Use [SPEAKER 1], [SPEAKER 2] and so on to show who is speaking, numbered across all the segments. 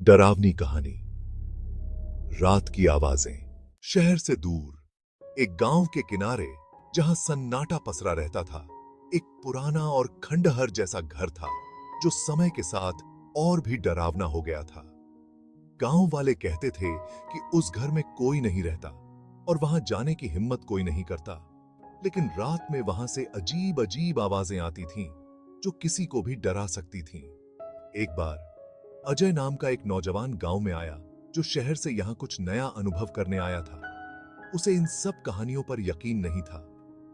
[SPEAKER 1] डरावनी कहानी। रात की आवाजें। शहर से दूर एक गांव के किनारे, जहां सन्नाटा पसरा रहता था, एक पुराना और खंडहर जैसा घर था जो समय के साथ और भी डरावना हो गया था। गांव वाले कहते थे कि उस घर में कोई नहीं रहता और वहां जाने की हिम्मत कोई नहीं करता, लेकिन रात में वहां से अजीब अजीब आवाजें आती थीं जो किसी को भी डरा सकती थीं। एक बार अजय नाम का एक नौजवान गांव में आया जो शहर से यहां कुछ नया अनुभव करने आया था। उसे इन सब कहानियों पर यकीन नहीं था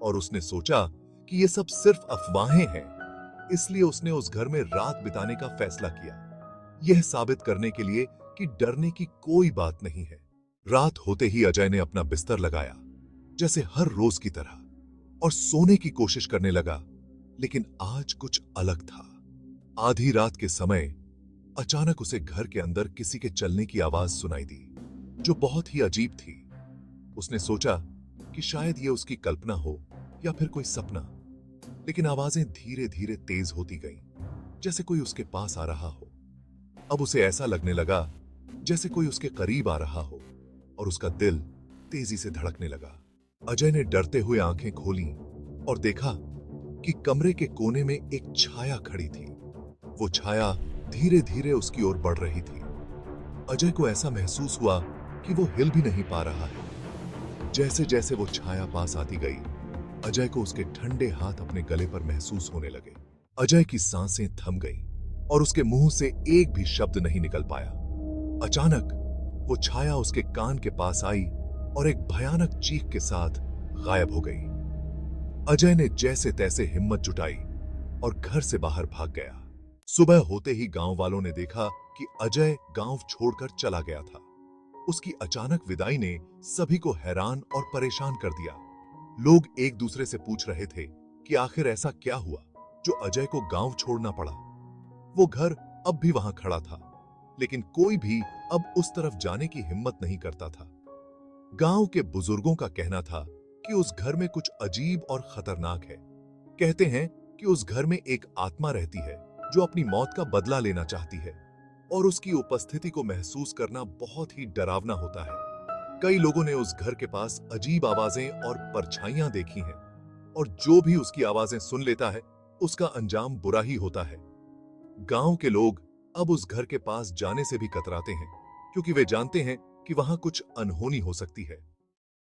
[SPEAKER 1] और उसने सोचा कि ये सब सिर्फ अफवाहें हैं। इसलिए उसने उस घर में रात बिताने का फैसला किया, यह साबित करने के लिए कि डरने की कोई बात नहीं है। रात होते ही अजय ने अपना बिस्तर लगाया, जैसे हर रोज की तरह, और सोने की कोशिश करने लगा। लेकिन आज कुछ अलग था। आधी रात के समय अचानक उसे घर के अंदर किसी के चलने की आवाज सुनाई दी, जो बहुत ही अजीब थी। उसने सोचा कि शायद यह उसकी कल्पना हो या फिर कोई सपना, लेकिन आवाजें धीरे धीरे तेज होती गईं, जैसे कोई उसके पास आ रहा हो। अब उसे ऐसा लगने लगा जैसे कोई उसके करीब आ रहा हो और उसका दिल तेजी से धड़कने लगा। अजय ने डरते हुए आंखें खोलीं और देखा कि कमरे के कोने में एक छाया खड़ी थी। वो छाया धीरे धीरे उसकी ओर बढ़ रही थी। अजय को ऐसा महसूस हुआ कि वो हिल भी नहीं पा रहा है। जैसे जैसे वो छाया पास आती गई, अजय को उसके ठंडे हाथ अपने गले पर महसूस होने लगे। अजय की सांसें थम गईं और उसके मुंह से एक भी शब्द नहीं निकल पाया। अचानक वो छाया उसके कान के पास आई और एक भयानक चीख के साथ गायब हो गई। अजय ने जैसे तैसे हिम्मत जुटाई और घर से बाहर भाग गया। सुबह होते ही गांव वालों ने देखा कि अजय गांव छोड़कर चला गया था। उसकी अचानक विदाई ने सभी को हैरान और परेशान कर दिया। लोग एक दूसरे से पूछ रहे थे कि आखिर ऐसा क्या हुआ जो अजय को गांव छोड़ना पड़ा। वो घर अब भी वहां खड़ा था, लेकिन कोई भी अब उस तरफ जाने की हिम्मत नहीं करता था। गांव के बुजुर्गों का कहना था कि उस घर में कुछ अजीब और खतरनाक है। कहते हैं कि उस घर में एक आत्मा रहती है जो अपनी मौत का बदला लेना चाहती है, और उसकी उपस्थिति को महसूस करना बहुत ही डरावना होता है। कई लोगों ने उस घर के पास अजीब आवाजें और परछाइयां देखी हैं, और जो भी उसकी आवाजें सुन लेता है उसका अंजाम बुरा ही होता है। गांव के लोग अब उस घर के पास जाने से भी कतराते हैं, क्योंकि वे जानते हैं कि वहां कुछ अनहोनी हो सकती है।